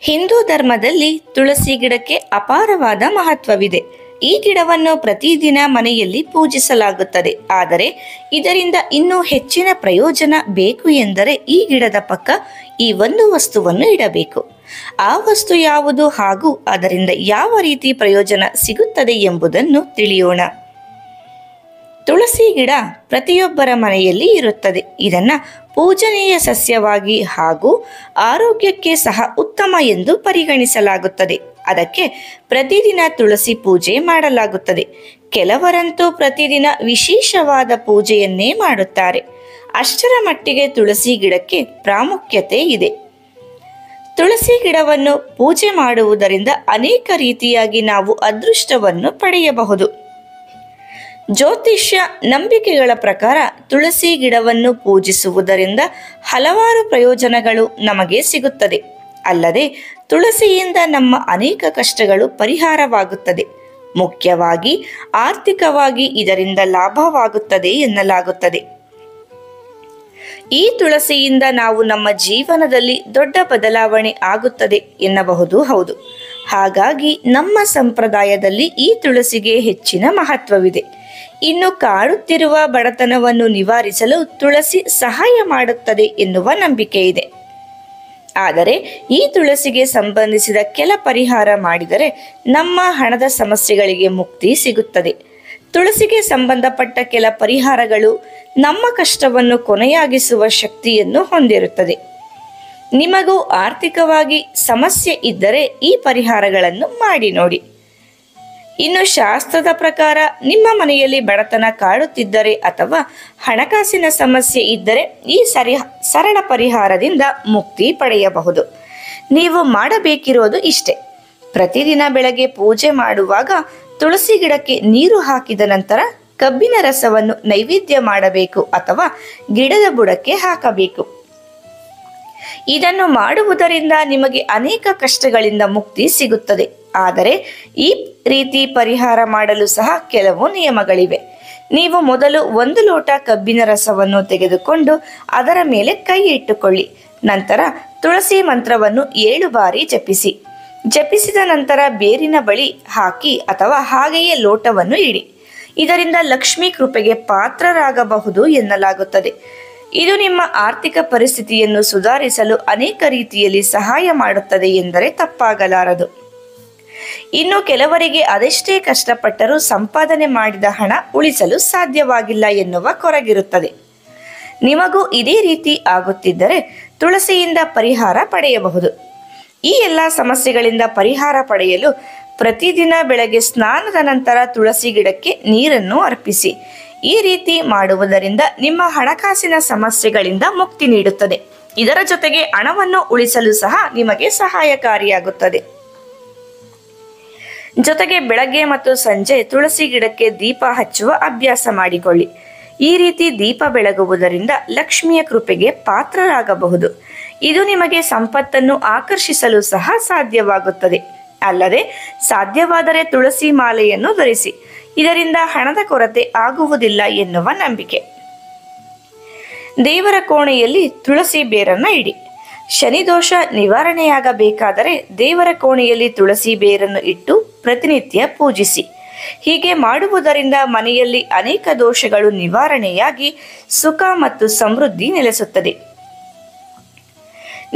ಹಿಂದೂ ಧರ್ಮದಲ್ಲಿ ತುಳಸಿ ಗಿಡಕ್ಕೆ ಅಪಾರವಾದ ಮಹತ್ವವಿದೆ. ಈ ಗಿಡವನ್ನು ಪ್ರತಿದಿನ ಮನೆಯಲ್ಲಿ ಪೂಜಿಸಲಾಗುತ್ತದೆ. ಆದರೆ ಇದರಿಂದ ಇನ್ನೂ ಹೆಚ್ಚಿನ ಪ್ರಯೋಜನ ಬೇಕು ಎಂದರೆ ಈ ಗಿಡದ ಪಕ್ಕ ಈ ಒಂದು ವಸ್ತುವನ್ನು ಇಡಬೇಕು. ಆ ವಸ್ತು ಯಾವುದು ಹಾಗೂ ಅದರಿಂದ ಯಾವ ರೀತಿ ಪ್ರಯೋಜನ ಸಿಗುತ್ತದೆ ಎಂಬುದನ್ನು ತಿಳಿಯೋಣ. ತುಳಸಿ ಗಿಡ ಪ್ರತಿಯೊಬ್ಬರ ಮನೆಯಲ್ಲಿ ಇರುತ್ತದೆ. ಇದನ್ನು ಪೂಜನೀಯ ಸಸ್ಯವಾಗಿ ಹಾಗೂ ಆರೋಗ್ಯಕ್ಕೆ ಸಹ ಉತ್ತಮ ಎಂದು ಪರಿಗಣಿಸಲಾಗುತ್ತದೆ. ಅದಕ್ಕೆ ಪ್ರತಿದಿನ ತುಳಸಿ ಪೂಜೆ ಮಾಡಲಾಗುತ್ತದೆ. ಕೆಲವರಂತೂ ಪ್ರತಿದಿನ ವಿಶೇಷವಾದ ಪೂಜೆಯನ್ನೇ ಮಾಡುತ್ತಾರೆ. ಅಷ್ಟರ ಮಟ್ಟಿಗೆ ತುಳಸಿ ಗಿಡಕ್ಕೆ ಪ್ರಾಮುಖ್ಯತೆ ಇದೆ. ತುಳಸಿ ಗಿಡವನ್ನು ಪೂಜೆ ಮಾಡುವುದರಿಂದ ಅನೇಕ ರೀತಿಯಾಗಿ ನಾವು ಅದೃಷ್ಟವನ್ನು ಪಡೆಯಬಹುದು. ಜ್ಯೋತಿಷ್ಯ ನಂಬಿಕೆಗಳ ಪ್ರಕಾರ ತುಳಸಿ ಗಿಡವನ್ನು ಪೂಜಿಸುವುದರಿಂದ ಹಲವಾರು ಪ್ರಯೋಜನಗಳು ನಮಗೆ ಸಿಗುತ್ತದೆ. ಅಲ್ಲದೆ ತುಳಸಿಯಿಂದ ನಮ್ಮ ಅನೇಕ ಕಷ್ಟಗಳು ಪರಿಹಾರವಾಗುತ್ತದೆ. ಮುಖ್ಯವಾಗಿ ಆರ್ಥಿಕವಾಗಿ ಇದರಿಂದ ಲಾಭವಾಗುತ್ತದೆ ಎನ್ನಲಾಗುತ್ತದೆ. ಈ ತುಳಸಿಯಿಂದ ನಾವು ನಮ್ಮ ಜೀವನದಲ್ಲಿ ದೊಡ್ಡ ಬದಲಾವಣೆ ಆಗುತ್ತದೆ ಎನ್ನಬಹುದು. ಹೌದು, ಹಾಗಾಗಿ ನಮ್ಮ ಸಂಪ್ರದಾಯದಲ್ಲಿ ಈ ತುಳಸಿಗೆ ಹೆಚ್ಚಿನ ಮಹತ್ವವಿದೆ. ಇನ್ನು ಕಾಡುತ್ತಿರುವ ಬಡತನವನ್ನು ನಿವಾರಿಸಲು ತುಳಸಿ ಸಹಾಯ ಮಾಡುತ್ತದೆ ಎನ್ನುವ ನಂಬಿಕೆ ಇದೆ. ಆದರೆ ಈ ತುಳಸಿಗೆ ಸಂಬಂಧಿಸಿದ ಕೆಲ ಪರಿಹಾರ ಮಾಡಿದರೆ ನಮ್ಮ ಹಣದ ಸಮಸ್ಯೆಗಳಿಗೆ ಮುಕ್ತಿ ಸಿಗುತ್ತದೆ. ತುಳಸಿಗೆ ಸಂಬಂಧಪಟ್ಟ ಕೆಲ ಪರಿಹಾರಗಳು ನಮ್ಮ ಕಷ್ಟವನ್ನು ಕೊನೆಯಾಗಿಸುವ ಶಕ್ತಿಯನ್ನು ಹೊಂದಿರುತ್ತದೆ. ನಿಮಗೂ ಆರ್ಥಿಕವಾಗಿ ಸಮಸ್ಯೆ ಇದ್ದರೆ ಈ ಪರಿಹಾರಗಳನ್ನು ಮಾಡಿ ನೋಡಿ. ಇನ್ನು ಶಾಸ್ತ್ರದ ಪ್ರಕಾರ ನಿಮ್ಮ ಮನೆಯಲ್ಲಿ ಬಡತನ ಕಾಡುತ್ತಿದ್ದರೆ ಅಥವಾ ಹಣಕಾಸಿನ ಸಮಸ್ಯೆ ಇದ್ದರೆ ಈ ಸರಳ ಪರಿಹಾರದಿಂದ ಮುಕ್ತಿ ಪಡೆಯಬಹುದು. ನೀವು ಮಾಡಬೇಕಿರೋದು ಇಷ್ಟೇ: ಪ್ರತಿದಿನ ಬೆಳಗ್ಗೆ ಪೂಜೆ ಮಾಡುವಾಗ ತುಳಸಿ ಗಿಡಕ್ಕೆ ನೀರು ಹಾಕಿದ ನಂತರ ಕಬ್ಬಿನ ರಸವನ್ನು ನೈವೇದ್ಯ ಮಾಡಬೇಕು ಅಥವಾ ಗಿಡದ ಬುಡಕ್ಕೆ ಹಾಕಬೇಕು. ಇದನ್ನು ಮಾಡುವುದರಿಂದ ನಿಮಗೆ ಅನೇಕ ಕಷ್ಟಗಳಿಂದ ಮುಕ್ತಿ ಸಿಗುತ್ತದೆ. ಆದರೆ ಈ ರೀತಿ ಪರಿಹಾರ ಮಾಡಲು ಸಹ ಕೆಲವು ನಿಯಮಗಳಿವೆ. ನೀವು ಮೊದಲು 1 ಲೋಟ ಕಬ್ಬಿನ ರಸವನ್ನು ತೆಗೆದುಕೊಂಡು ಅದರ ಮೇಲೆ ಕೈ ಇಟ್ಟುಕೊಳ್ಳಿ. ನಂತರ ತುಳಸಿ ಮಂತ್ರವನ್ನು 7 ಬಾರಿ ಜಪಿಸಿ. ಜಪಿಸಿದ ನಂತರ ಬೇರಿನ ಬಳಿ ಹಾಕಿ ಅಥವಾ ಹಾಗೆಯೇ ಲೋಟವನ್ನು ಇಡಿ. ಇದರಿಂದ ಲಕ್ಷ್ಮೀ ಕೃಪೆಗೆ ಪಾತ್ರರಾಗಬಹುದು ಎನ್ನಲಾಗುತ್ತದೆ. ಇದು ನಿಮ್ಮ ಆರ್ಥಿಕ ಪರಿಸ್ಥಿತಿಯನ್ನು ಸುಧಾರಿಸಲು ಅನೇಕ ರೀತಿಯಲ್ಲಿ ಸಹಾಯ ಮಾಡುತ್ತದೆ ಎಂದರೆ ತಪ್ಪಾಗಲಾರದು. ಇನ್ನು ಕೆಲವರಿಗೆ ಅದೆಷ್ಟೇ ಕಷ್ಟಪಟ್ಟರೂ ಸಂಪಾದನೆ ಮಾಡಿದ ಹಣ ಉಳಿಸಲು ಸಾಧ್ಯವಾಗಿಲ್ಲ ಎನ್ನುವ ಕೊರಗಿರುತ್ತದೆ. ನಿಮಗೂ ಇದೇ ರೀತಿ ಆಗುತ್ತಿದ್ದರೆ ತುಳಸಿಯಿಂದ ಪರಿಹಾರ ಪಡೆಯಬಹುದು. ಈ ಎಲ್ಲ ಸಮಸ್ಯೆಗಳಿಂದ ಪರಿಹಾರ ಪಡೆಯಲು ಪ್ರತಿದಿನ ಬೆಳಗ್ಗೆ ಸ್ನಾನದ ನಂತರ ತುಳಸಿ ಗಿಡಕ್ಕೆ ನೀರನ್ನು ಅರ್ಪಿಸಿ. ಈ ರೀತಿ ಮಾಡುವುದರಿಂದ ನಿಮ್ಮ ಹಣಕಾಸಿನ ಸಮಸ್ಯೆಗಳಿಂದ ಮುಕ್ತಿ ನೀಡುತ್ತದೆ. ಇದರ ಜೊತೆಗೆ ಹಣವನ್ನು ಉಳಿಸಲು ಸಹ ನಿಮಗೆ ಸಹಾಯಕಾರಿಯಾಗುತ್ತದೆ. ಜೊತೆಗೆ ಬೆಳಗ್ಗೆ ಮತ್ತು ಸಂಜೆ ತುಳಸಿ ಗಿಡಕ್ಕೆ ದೀಪ ಹಚ್ಚುವ ಅಭ್ಯಾಸ ಮಾಡಿಕೊಳ್ಳಿ. ಈ ರೀತಿ ದೀಪ ಬೆಳಗುವುದರಿಂದ ಲಕ್ಷ್ಮಿಯ ಕೃಪೆಗೆ ಪಾತ್ರರಾಗಬಹುದು. ಇದು ನಿಮಗೆ ಸಂಪತ್ತನ್ನು ಆಕರ್ಷಿಸಲು ಸಹ ಸಾಧ್ಯವಾಗುತ್ತದೆ. ಅಲ್ಲದೆ ಸಾಧ್ಯವಾದರೆ ತುಳಸಿ ಮಾಲೆಯನ್ನು ಧರಿಸಿ. ಇದರಿಂದ ಹಣದ ಕೊರತೆ ಆಗುವುದಿಲ್ಲ ಎನ್ನುವ ನಂಬಿಕೆ. ದೇವರ ಕೋಣೆಯಲ್ಲಿ ತುಳಸಿ ಬೇರನ್ನು ಇಡಿ. ಶನಿದೋಷ ನಿವಾರಣೆಯಾಗಬೇಕಾದರೆ ದೇವರ ಕೋಣೆಯಲ್ಲಿ ತುಳಸಿ ಬೇರನ್ನು ಇಟ್ಟು ಪ್ರತಿನಿತ್ಯ ಪೂಜಿಸಿ. ಹೀಗೆ ಮಾಡುವುದರಿಂದ ಮನೆಯಲ್ಲಿ ಅನೇಕ ದೋಷಗಳು ನಿವಾರಣೆಯಾಗಿ ಸುಖ ಮತ್ತು ಸಮೃದ್ಧಿ ನೆಲೆಸುತ್ತದೆ.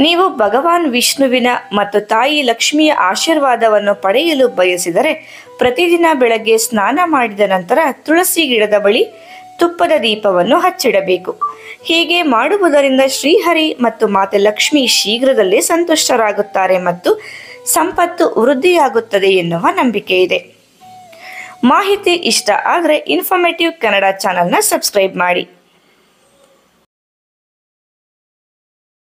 ನೀವು ಭಗವಾನ್ ವಿಷ್ಣುವಿನ ಮತ್ತು ತಾಯಿ ಲಕ್ಷ್ಮಿಯ ಆಶೀರ್ವಾದವನ್ನು ಪಡೆಯಲು ಬಯಸಿದರೆ ಪ್ರತಿದಿನ ಬೆಳಗ್ಗೆ ಸ್ನಾನ ಮಾಡಿದ ನಂತರ ತುಳಸಿ ಗಿಡದ ಬಳಿ ತುಪ್ಪದ ದೀಪವನ್ನು ಹಚ್ಚಿಡಬೇಕು. ಹೀಗೆ ಮಾಡುವುದರಿಂದ ಶ್ರೀಹರಿ ಮತ್ತು ಮಾತೆ ಲಕ್ಷ್ಮಿ ಶೀಘ್ರದಲ್ಲೇ ಸಂತುಷ್ಟರಾಗುತ್ತಾರೆ ಮತ್ತು ಸಂಪತ್ತು ವೃದ್ಧಿಯಾಗುತ್ತದೆ ಎನ್ನುವ ನಂಬಿಕೆ ಇದೆ. ಮಾಹಿತಿ ಇಷ್ಟ ಆದರೆ ಇನ್ಫಾರ್ಮೇಟಿವ್ ಕನ್ನಡ ಚಾನೆಲ್ನ ಸಬ್ಸ್ಕ್ರೈಬ್ ಮಾಡಿ.